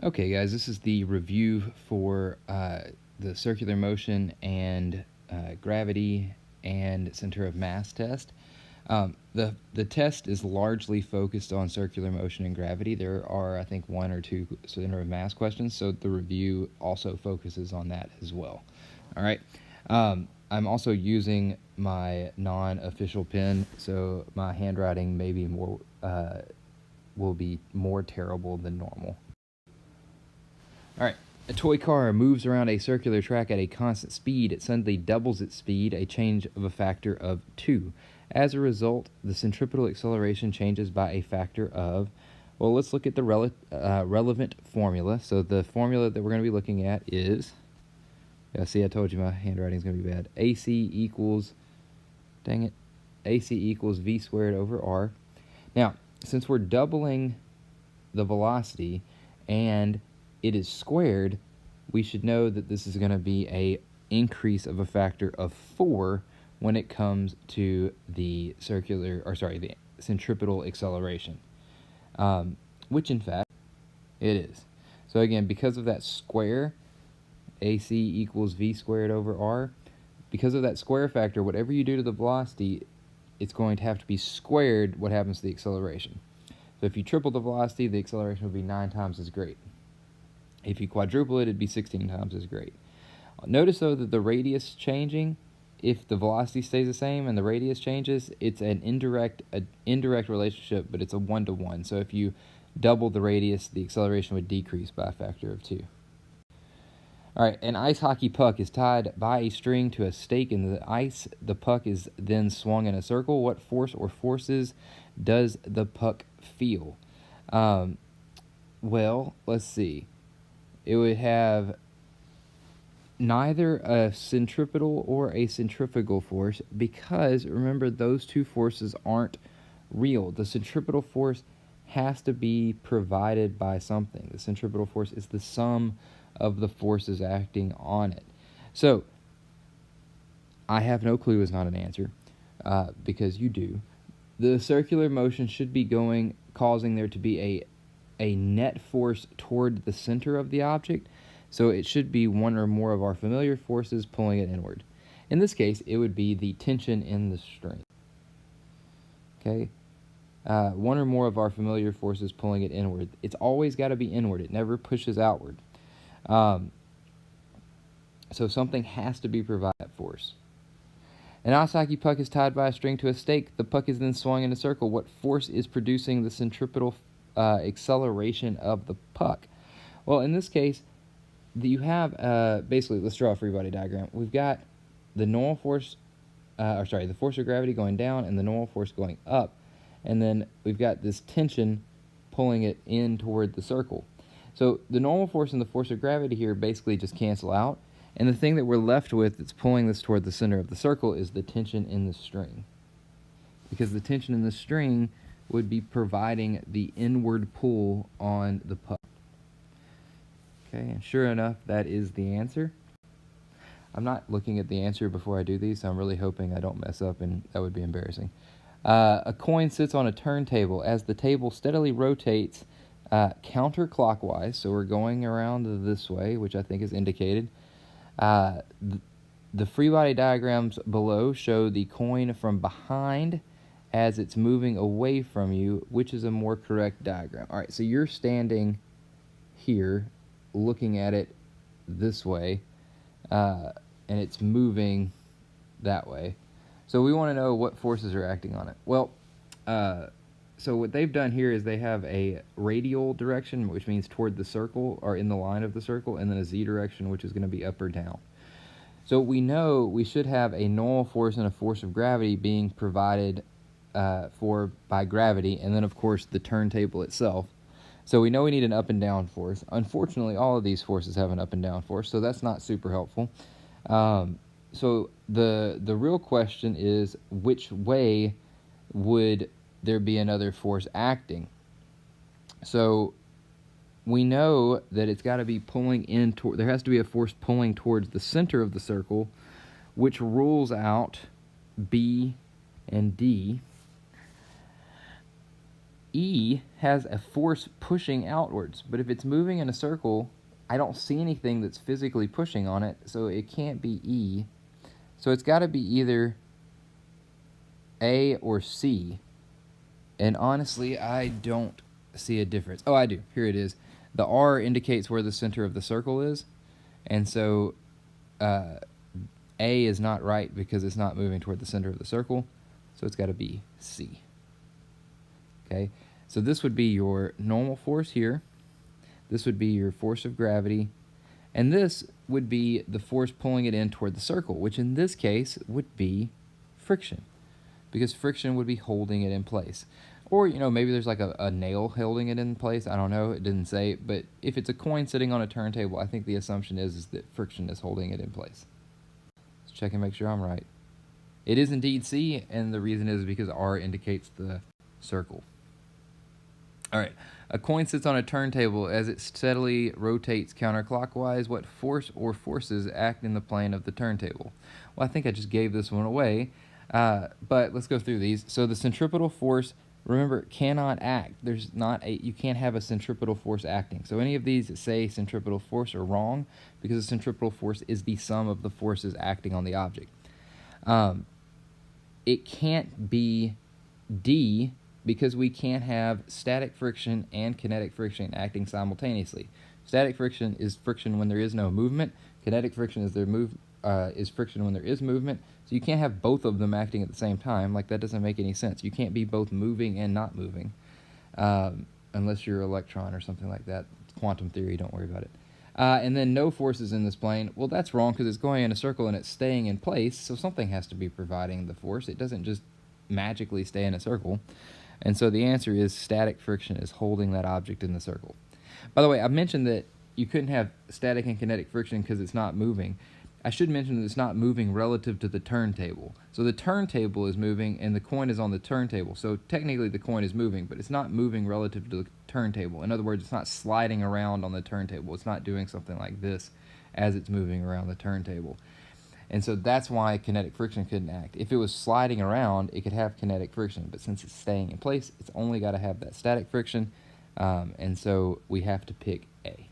Okay guys, this is the review for the circular motion and gravity and center of mass test. The test is largely focused on circular motion and gravity. There are, I think, 1 or 2 center of mass questions, so the review also focuses on that as well. All right. I'm also using my non-official pen, so my handwriting may be more will be more terrible than normal. All right. A toy car moves around a circular track at a constant speed. It suddenly doubles its speed, a change of a factor of 2. As a result, the centripetal acceleration changes by a factor of, well, let's look at the relevant formula. So the formula that we're going to be looking at is, see, I told you my handwriting is going to be bad. AC equals, dang it, AC equals V squared over R. Now, since we're doubling the velocity and it is squared, we should know that this is going to be a increase of a factor of 4 when it comes to the the centripetal acceleration, which in fact it is. So again, because of that square, AC equals V squared over R, because of that square factor, whatever you do to the velocity, it's going to have to be squared what happens to the acceleration. So if you triple the velocity, the acceleration would be 9 times as great. If you quadruple it, it'd be 16 times as great. Notice, though, that the radius changing, if the velocity stays the same and the radius changes, it's an indirect relationship, but it's a 1-to-1. So if you double the radius, the acceleration would decrease by a factor of 2. All right, an ice hockey puck is tied by a string to a stake in the ice. The puck is then swung in a circle. What force or forces does the puck feel? Well, let's see. It would have neither a centripetal or a centrifugal force because, remember, those two forces aren't real. The centripetal force has to be provided by something. The centripetal force is the sum of the forces acting on it. So, I have no clue is not an answer because you do. The circular motion should be causing there to be a net force toward the center of the object, so it should be one or more of our familiar forces pulling it inward. In this case, it would be the tension in the string. Okay, one or more of our familiar forces pulling it inward. It's always got to be inward. It never pushes outward. So something has to be provided that force. An ice hockey puck is tied by a string to a stake. The puck is then swung in a circle. What force is producing the centripetal acceleration of the puck? Well, in this case, you have basically, let's draw a Freebody diagram. We've got the normal force, the force of gravity going down and the normal force going up, and then we've got this tension pulling it in toward the circle. So the normal force and the force of gravity here basically just cancel out, and the thing that we're left with that's pulling this toward the center of the circle is the tension in the string, because the tension in the string would be providing the inward pull on the puck. Okay, and sure enough, that is the answer. I'm not looking at the answer before I do these, so I'm really hoping I don't mess up, and that would be embarrassing. A coin sits on a turntable. As the table steadily rotates counterclockwise, so we're going around this way, which I think is indicated. The Freebody diagrams below show the coin from behind as it's moving away from you, which is a more correct diagram. All right, so you're standing here looking at it this way, and it's moving that way. So we want to know what forces are acting on it. Well, so what they've done here is they have a radial direction, which means toward the circle or in the line of the circle, and then a z direction, which is going to be up or down. So we know we should have a normal force and a force of gravity being provided by gravity, and then of course the turntable itself. So we know we need an up and down force. Unfortunately, all of these forces have an up and down force, so that's not super helpful. So the real question is, which way would there be another force acting? So we know that it's got to be pulling in toward, there has to be a force pulling towards the center of the circle, which rules out B and D. E has a force pushing outwards, but if it's moving in a circle, I don't see anything that's physically pushing on it, so it can't be E. So it's got to be either A or C. And honestly, I don't see a difference. Oh, I do. Here it is. The R indicates where the center of the circle is, and so A is not right because it's not moving toward the center of the circle, so it's got to be C. Okay, so this would be your normal force here. This would be your force of gravity, and this would be the force pulling it in toward the circle, which in this case would be friction, because friction would be holding it in place. Or, you know, maybe there's like a nail holding it in place. I don't know. It didn't say. But if it's a coin sitting on a turntable, I think the assumption is that friction is holding it in place. Let's check and make sure I'm right. It is indeed C, and the reason is because R indicates the circle. All right. A coin sits on a turntable. As it steadily rotates counterclockwise, what force or forces act in the plane of the turntable? Well, I think I just gave this one away, but let's go through these. So the centripetal force, remember, cannot act. You can't have a centripetal force acting. So any of these that say centripetal force are wrong, because the centripetal force is the sum of the forces acting on the object. It can't be D, because we can't have static friction and kinetic friction acting simultaneously. Static friction is friction when there is no movement. Kinetic friction is friction when there is movement. So you can't have both of them acting at the same time. Like, that doesn't make any sense. You can't be both moving and not moving, unless you're an electron or something like that. It's quantum theory, don't worry about it. And then no forces in this plane. Well, that's wrong, because it's going in a circle and it's staying in place, so something has to be providing the force. It doesn't just magically stay in a circle. And so the answer is static friction is holding that object in the circle. By the way, I mentioned that you couldn't have static and kinetic friction because it's not moving. I should mention that it's not moving relative to the turntable. So the turntable is moving and the coin is on the turntable. So technically the coin is moving, but it's not moving relative to the turntable. In other words, it's not sliding around on the turntable. It's not doing something like this as it's moving around the turntable. And so that's why kinetic friction couldn't act. If it was sliding around, it could have kinetic friction, but since it's staying in place, it's only got to have that static friction, and so we have to pick A.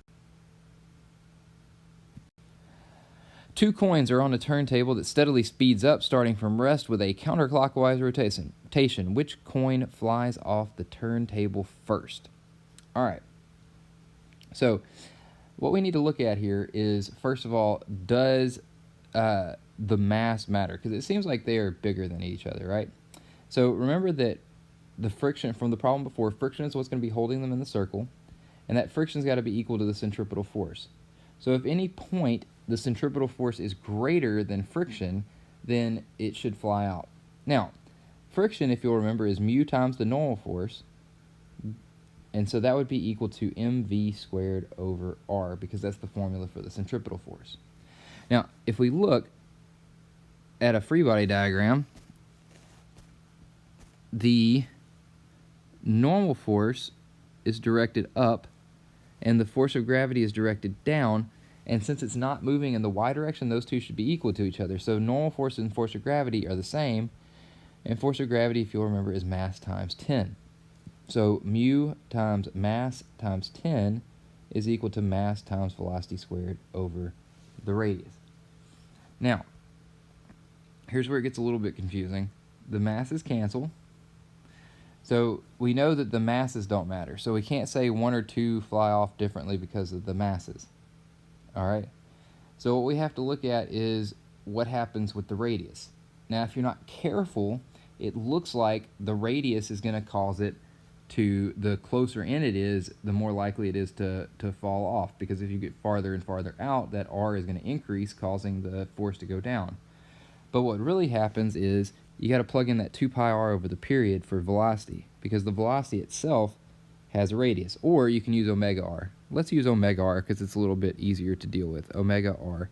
Two coins are on a turntable that steadily speeds up starting from rest with a counterclockwise rotation. Which coin flies off the turntable first? All right. So what we need to look at here is, first of all, does the mass matter? Because it seems like they are bigger than each other, right? So remember that the friction from the problem before, friction is what's going to be holding them in the circle, and that friction's got to be equal to the centripetal force. So if any point the centripetal force is greater than friction, then it should fly out. Now, friction, if you'll remember, is mu times the normal force, and so that would be equal to mv squared over r, because that's the formula for the centripetal force. Now, if we look at a free-body diagram, the normal force is directed up, and the force of gravity is directed down, and since it's not moving in the y direction, those two should be equal to each other. So normal force and force of gravity are the same, and force of gravity, if you'll remember, is mass times 10. So mu times mass times 10 is equal to mass times velocity squared over the radius. Now, here's where it gets a little bit confusing. The masses cancel. So we know that the masses don't matter. So we can't say one or two fly off differently because of the masses. All right? So what we have to look at is what happens with the radius. Now, if you're not careful, it looks like the radius is going to cause it to, the closer in it is, the more likely it is to fall off, because if you get farther and farther out, that r is going to increase, causing the force to go down. But what really happens is you got to plug in that 2 pi r over the period for velocity, because the velocity itself has a radius, or you can use omega r. Let's use omega r because it's a little bit easier to deal with. Omega r.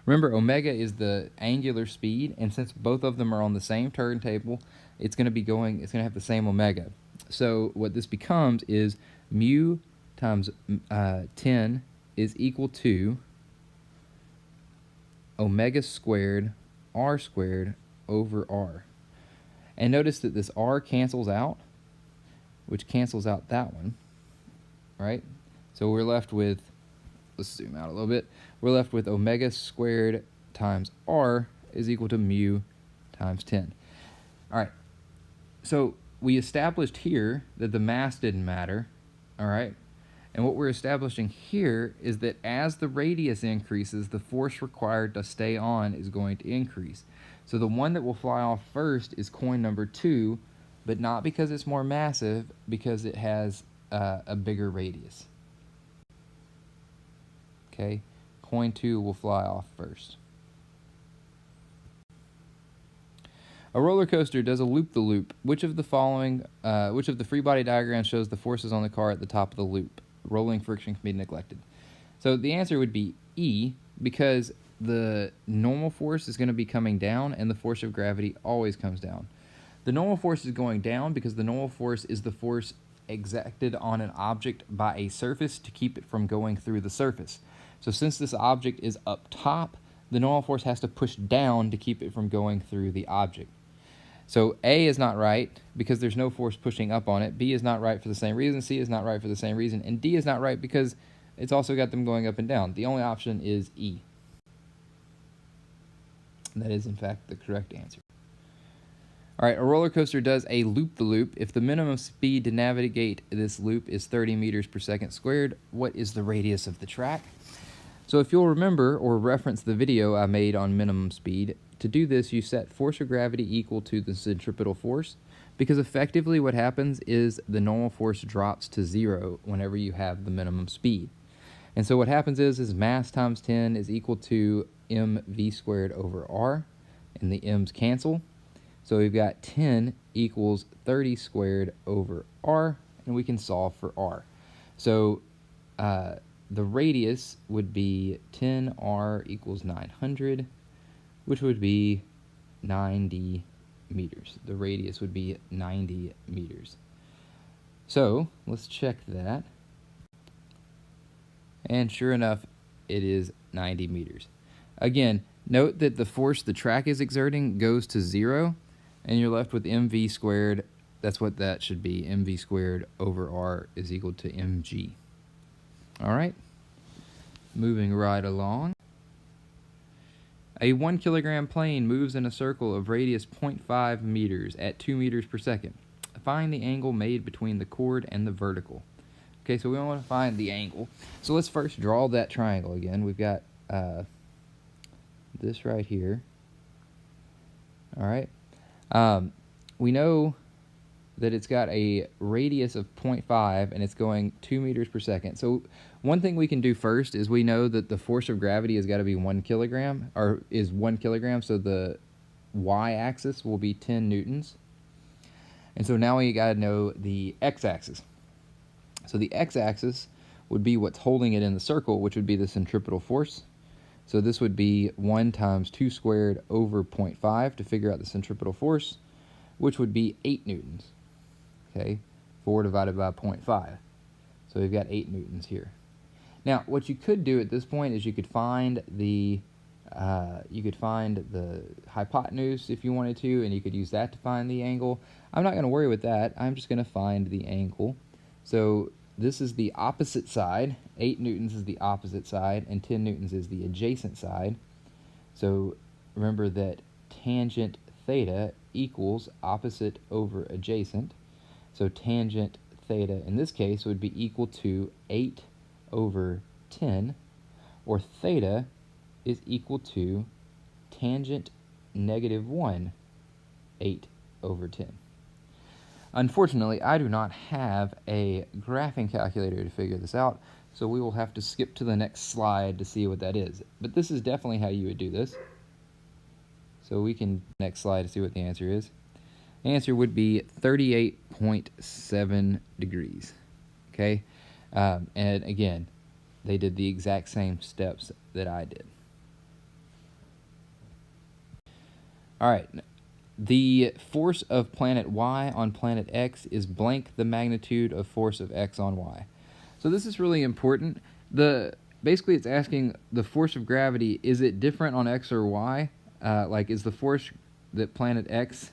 Remember, omega is the angular speed, and since both of them are on the same turntable, it's going to have the same omega. So what this becomes is mu times 10 is equal to omega squared r squared over r. And notice that this r cancels out. which cancels out that one, right? So we're left with, let's zoom out a little bit, we're left with omega squared times r is equal to mu times 10. All right, so we established here that the mass didn't matter, all right? And what we're establishing here is that as the radius increases, the force required to stay on is going to increase. So the one that will fly off first is coin number 2, but not because it's more massive, because it has a bigger radius. Okay, coin 2 will fly off first. A roller coaster does a loop-the-loop. Which of the free body diagrams shows the forces on the car at the top of the loop? Rolling friction can be neglected. So the answer would be E, because the normal force is going to be coming down and the force of gravity always comes down. The normal force is going down because the normal force is the force exacted on an object by a surface to keep it from going through the surface. So since this object is up top, the normal force has to push down to keep it from going through the object. So A is not right because there's no force pushing up on it. B is not right for the same reason. C is not right for the same reason. And D is not right because it's also got them going up and down. The only option is E. And that is, in fact, the correct answer. All right, a roller coaster does a loop-the-loop. If the minimum speed to navigate this loop is 30 meters per second squared, what is the radius of the track? So if you'll remember or reference the video I made on minimum speed, to do this you set force of gravity equal to the centripetal force, because effectively what happens is the normal force drops to 0 whenever you have the minimum speed. And so what happens is mass times 10 is equal to mv squared over r, and the m's cancel. So we've got 10 equals 30 squared over r, and we can solve for r. So the radius would be 10r equals 900, which would be 90 meters. The radius would be 90 meters. So let's check that. And sure enough, it is 90 meters. Again, note that the force the track is exerting goes to 0, and you're left with mv squared. That's what that should be. Mv squared over r is equal to mg. All right, moving right along. A 1 kilogram plane moves in a circle of radius 0.5 meters at 2 meters per second. Find the angle made between the chord and the vertical. Okay, so we want to find the angle. So let's first draw that triangle again. We've got this right here. All right. We know that it's got a radius of 0.5 and it's going 2 meters per second. So one thing we can do first is we know that the force of gravity has got to be 1 kilogram, or is 1 kilogram, so the y-axis will be 10 newtons. And so now we got to know the x-axis. So the x-axis would be what's holding it in the circle, which would be the centripetal force. So this would be 1 times 2 squared over 0.5 to figure out the centripetal force, which would be 8 newtons. Okay, 4 divided by 0.5. So we've got 8 newtons here. Now, what you could do at this point is you could find the hypotenuse if you wanted to, and you could use that to find the angle. I'm not going to worry with that. I'm just going to find the angle. So this is the opposite side. 8 newtons is the opposite side, and 10 newtons is the adjacent side. So remember that tangent theta equals opposite over adjacent. So tangent theta in this case would be equal to 8 over 10, or theta is equal to tangent -1, 8 over 10. Unfortunately, I do not have a graphing calculator to figure this out, so we will have to skip to the next slide to see what that is. But this is definitely how you would do this. So we can next slide to see what the answer is. The answer would be 38.7 degrees. Okay, and again, they did the exact same steps that I did. All right. The force of planet Y on planet X is blank the magnitude of force of X on Y. So this is really important. Basically it's asking the force of gravity, is it different on X or Y? Like, is the force that planet X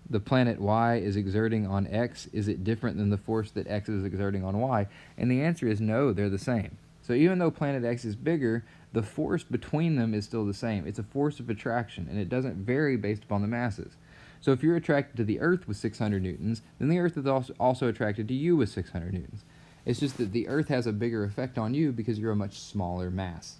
the planet Y is exerting on X, is it different than the force that X is exerting on Y? And the answer is no, they're the same. So even though planet X is bigger, the force between them is still the same. It's a force of attraction, and it doesn't vary based upon the masses. So if you're attracted to the Earth with 600 newtons, then the Earth is also attracted to you with 600 newtons. It's just that the Earth has a bigger effect on you because you're a much smaller mass.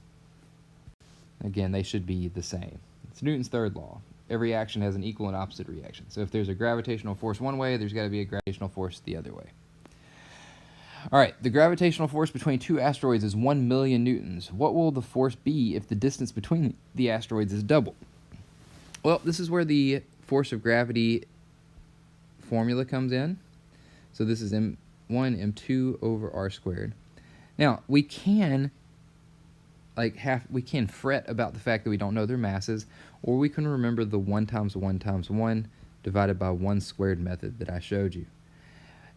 Again, they should be the same. It's Newton's third law. Every action has an equal and opposite reaction. So if there's a gravitational force one way, there's got to be a gravitational force the other way. All right, the gravitational force between two asteroids is 1 million newtons. What will the force be if the distance between the asteroids is double? Well, this is where the force of gravity formula comes in. So this is m1 m2 over r squared. Now, we can fret about the fact that we don't know their masses, or we can remember the 1 times 1 times 1 divided by 1 squared method that I showed you.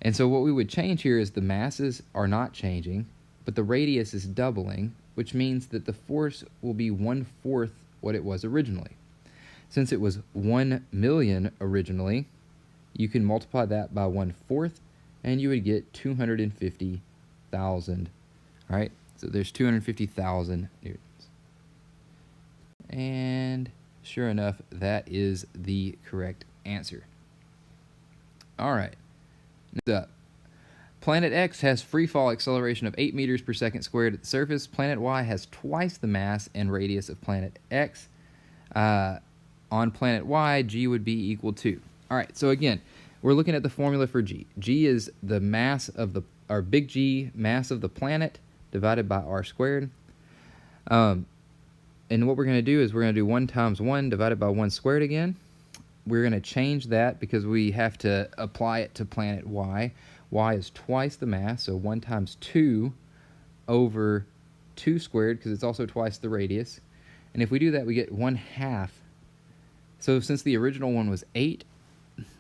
And so what we would change here is the masses are not changing, but the radius is doubling, which means that the force will be 1/4 what it was originally. Since it was 1 million originally, you can multiply that by 1/4, and you would get 250,000. All right, so there's 250,000 newtons. And sure enough, that is the correct answer. All right. Next up, planet X has free fall acceleration of 8 meters per second squared at the surface. Planet Y has twice the mass and radius of planet X. On planet Y, G would be equal to. All right, so again, we're looking at the formula for G. G is the mass of our big G, mass of the planet, divided by r squared. And what we're going to do is we're going to do 1 times 1 divided by 1 squared again. We're going to change that because we have to apply it to planet Y. Y is twice the mass, so 1 times 2 over 2 squared, because it's also twice the radius. And if we do that, we get 1/2. So since the original one was 8,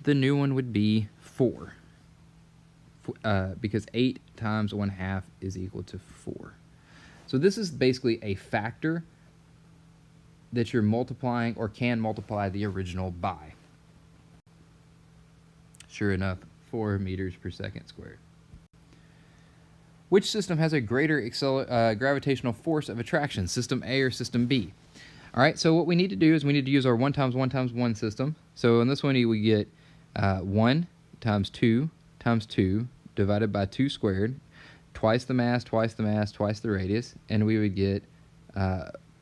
the new one would be 4. Because 8 times 1/2 is equal to 4. So this is basically a factor that you're multiplying or can multiply the original by. Sure enough, 4 meters per second squared. Which system has a greater gravitational force of attraction, system A or system B? All right, so what we need to do is we need to use our 1 times 1 times 1 system. So in this one, we get 1 times 2 times 2 divided by 2 squared, twice the mass, twice the mass, twice the radius, and we would get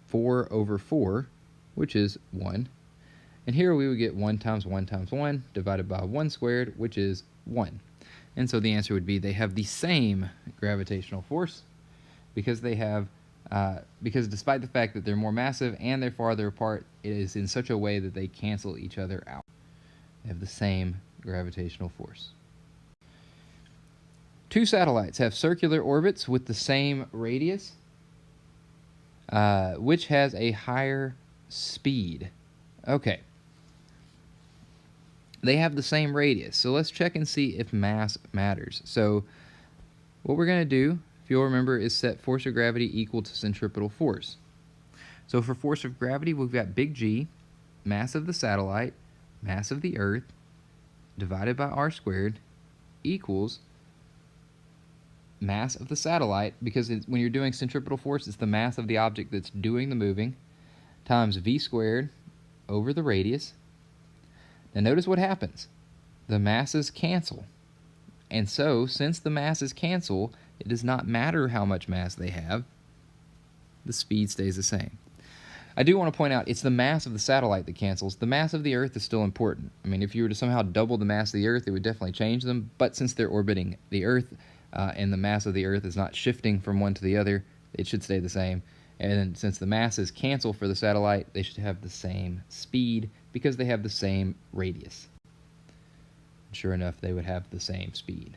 4 over 4, which is 1. And here we would get 1 times 1 times 1 divided by 1 squared, which is 1. And so the answer would be they have the same gravitational force because they have, because despite the fact that they're more massive and they're farther apart, it is in such a way that they cancel each other out. They have the same gravitational force. Two satellites have circular orbits with the same radius. Which has a higher speed? Okay. They have the same radius, so let's check and see if mass matters. So what we're going to do, if you'll remember, is set force of gravity equal to centripetal force. So for force of gravity, we've got big G, mass of the satellite, mass of the Earth, divided by r squared, equals mass of the satellite, because when you're doing centripetal force, it's the mass of the object that's doing the moving, times v squared over the radius. Now notice what happens. The masses cancel. And so, since the masses cancel, it does not matter how much mass they have. The speed stays the same. I do want to point out, it's the mass of the satellite that cancels. The mass of the Earth is still important. I mean, if you were to somehow double the mass of the Earth, it would definitely change them. But since they're orbiting the Earth, and the mass of the Earth is not shifting from one to the other, it should stay the same. And since the masses cancel for the satellite, they should have the same speed because they have the same radius. Sure enough, they would have the same speed.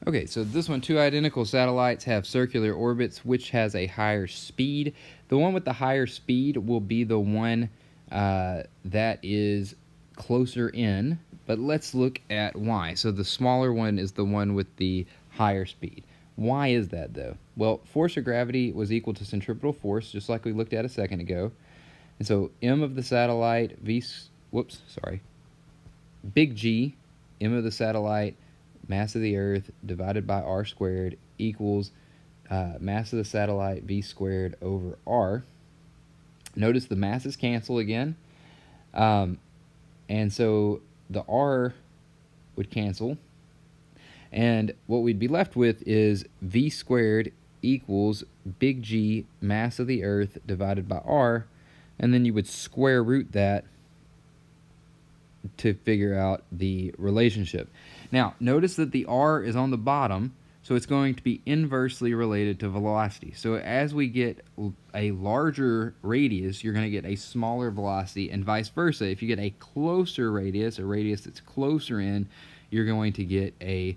Okay, so this one, two identical satellites have circular orbits. Which has a higher speed? The one with the higher speed will be the one that is closer in, but let's look at Y. So the smaller one is the one with the higher speed. Why is that, though? Well, force of gravity was equal to centripetal force, just like we looked at a second ago. And so m of the satellite, big G, m of the satellite, mass of the Earth divided by r squared equals mass of the satellite v squared over r. Notice the masses cancel again, and so the r would cancel, and what we'd be left with is v squared equals big G mass of the Earth divided by r, and then you would square root that to figure out the relationship. Now, notice that the r is on the bottom, so it's going to be inversely related to velocity. So as we get a larger radius, you're going to get a smaller velocity, and vice versa. If you get a closer radius, a radius that's closer in, you're going to get a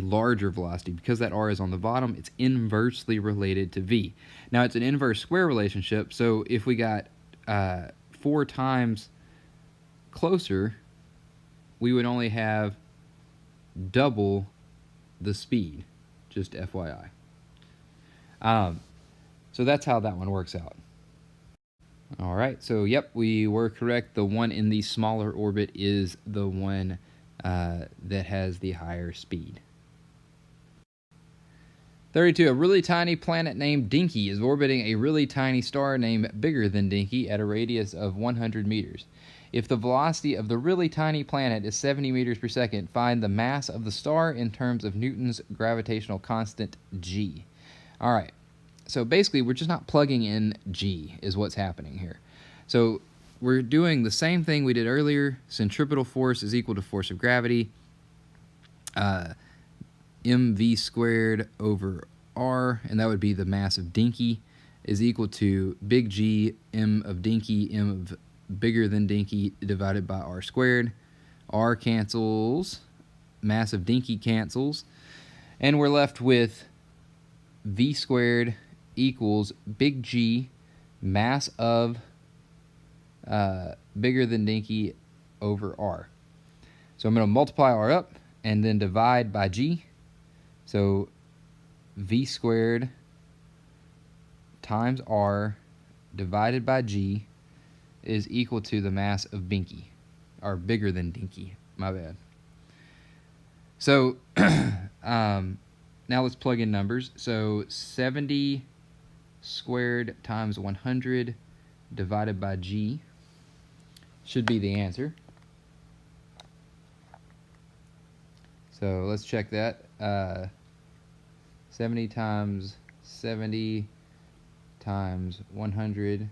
larger velocity. Because that r is on the bottom, it's inversely related to v. Now, it's an inverse square relationship, so if we got 4 times closer, we would only have double the speed, just FYI. So that's how that one works out. All right, so yep, we were correct. The one in the smaller orbit is the one that has the higher speed. 32. A really tiny planet named Dinky is orbiting a really tiny star named Bigger Than Dinky at a radius of 100 meters. If the velocity of the really tiny planet is 70 meters per second, find the mass of the star in terms of Newton's gravitational constant, g. All right, so basically we're just not plugging in g is what's happening here. So we're doing the same thing we did earlier. Centripetal force is equal to force of gravity. mv squared over r, and that would be the mass of Dinky, is equal to big G m of Dinky, m of Bigger Than Dinky divided by r squared. R cancels, mass of Dinky cancels, and we're left with v squared equals big G mass of Bigger Than Dinky over r. So I'm going to multiply r up and then divide by g. So v squared times r divided by g is equal to the mass of Binky, or Bigger Than Dinky, my bad. So now let's plug in numbers. So 70 squared times 100 divided by g should be the answer. So let's check that. 70 times 70 times 100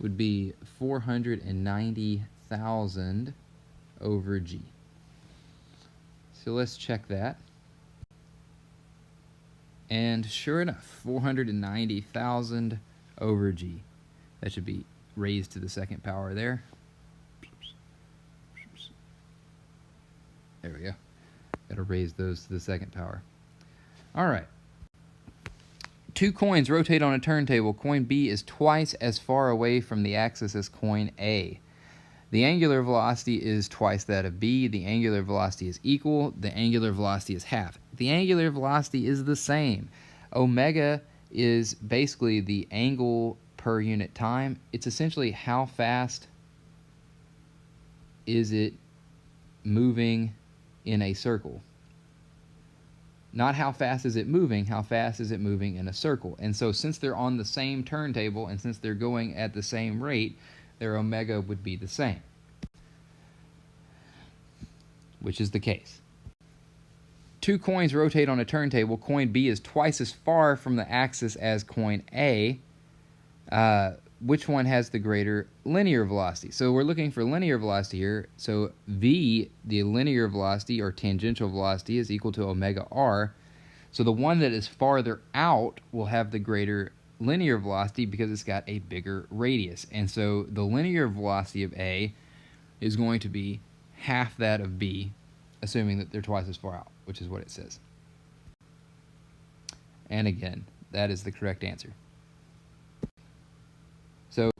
would be 490,000 over g. So let's check that. And sure enough, 490,000 over g. That should be raised to the second power there. There we go. Gotta raise those to the second power. All right. 2 coins rotate on a turntable. Coin B is twice as far away from the axis as coin A. The angular velocity is twice that of B. The angular velocity is equal. The angular velocity is half. The angular velocity is the same. Omega is basically the angle per unit time. It's essentially how fast is it moving in a circle. Not how fast is it moving, how fast is it moving in a circle. And so since they're on the same turntable and since they're going at the same rate, their omega would be the same, which is the case. 2 coins rotate on a turntable. Coin B is twice as far from the axis as coin A. Which one has the greater linear velocity? So we're looking for linear velocity here. So V, the linear velocity or tangential velocity, is equal to omega r. So the one that is farther out will have the greater linear velocity because it's got a bigger radius. And so the linear velocity of A is going to be half that of B, assuming that they're twice as far out, which is what it says. And again, that is the correct answer. So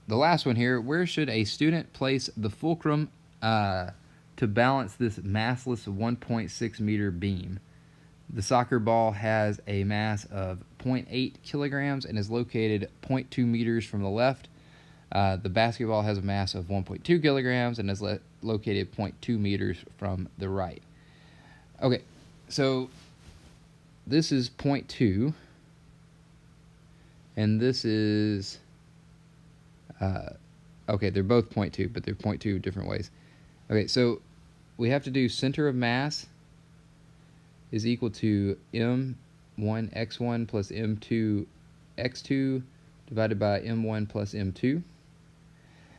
the last one here, where should a student place the fulcrum to balance this massless 1.6 meter beam? The soccer ball has a mass of 0.8 kilograms and is located 0.2 meters from the left. The basketball has a mass of 1.2 kilograms and is located 0.2 meters from the right. Okay, so this is 0.2, and this is, okay, they're both 0.2, but they're 0.2 different ways. Okay, so we have to do center of mass is equal to m1x1 plus m2x2 divided by m1 plus m2.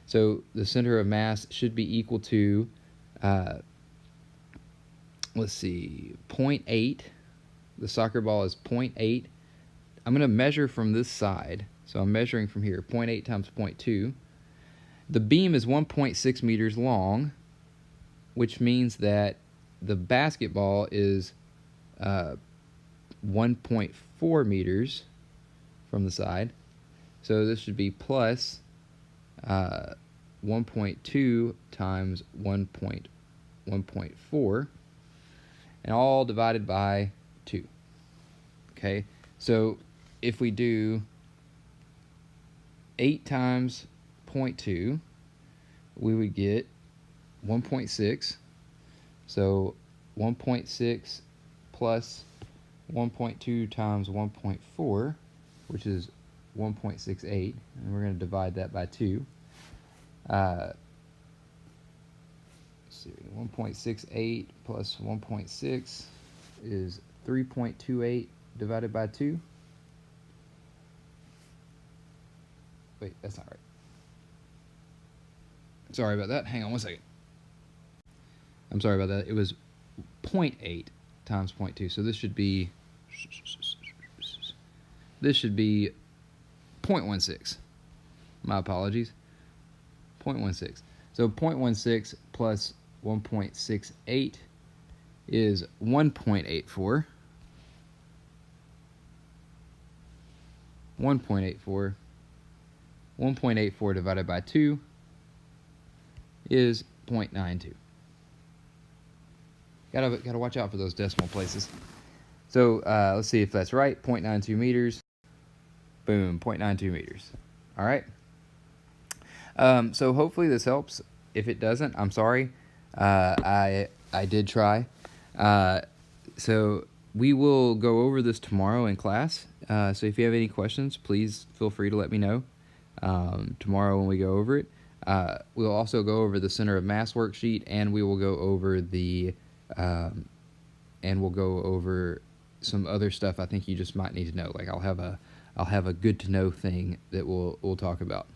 So the center of mass should be equal to, let's see, 0.8. The soccer ball is 0.8. I'm going to measure from this side. So I'm measuring from here, 0.8 times 0.2. The beam is 1.6 meters long, which means that the basketball is 1.4 meters from the side. So this should be plus 1.2 times 1.4, and all divided by 2. Okay, so if we do 8 times 0.2, we would get 1.6. So 1.6 plus 1.2 times 1.4, which is 1.68, and we're going to divide that by 2. Let's see, 1.68 plus 1.6 is 3.28 divided by 2. Wait, that's not right. Sorry about that. Hang on one second. I'm sorry about that. It was 0.8 times 0.2, so this should be 0.16. My apologies. 0.16. So 0.16 plus 1.68 is 1.84. 1.84. 1.84 divided by 2 is 0.92. Gotta watch out for those decimal places. So let's see if that's right. 0.92 meters. Boom, 0.92 meters. All right. So hopefully this helps. If it doesn't, I'm sorry. I did try. So we will go over this tomorrow in class. So if you have any questions, please feel free to let me know tomorrow when we go over it. We'll also go over the center of mass worksheet, and we will go over the some other stuff I think you just might need to know. Like I'll have a good to know thing that we'll talk about.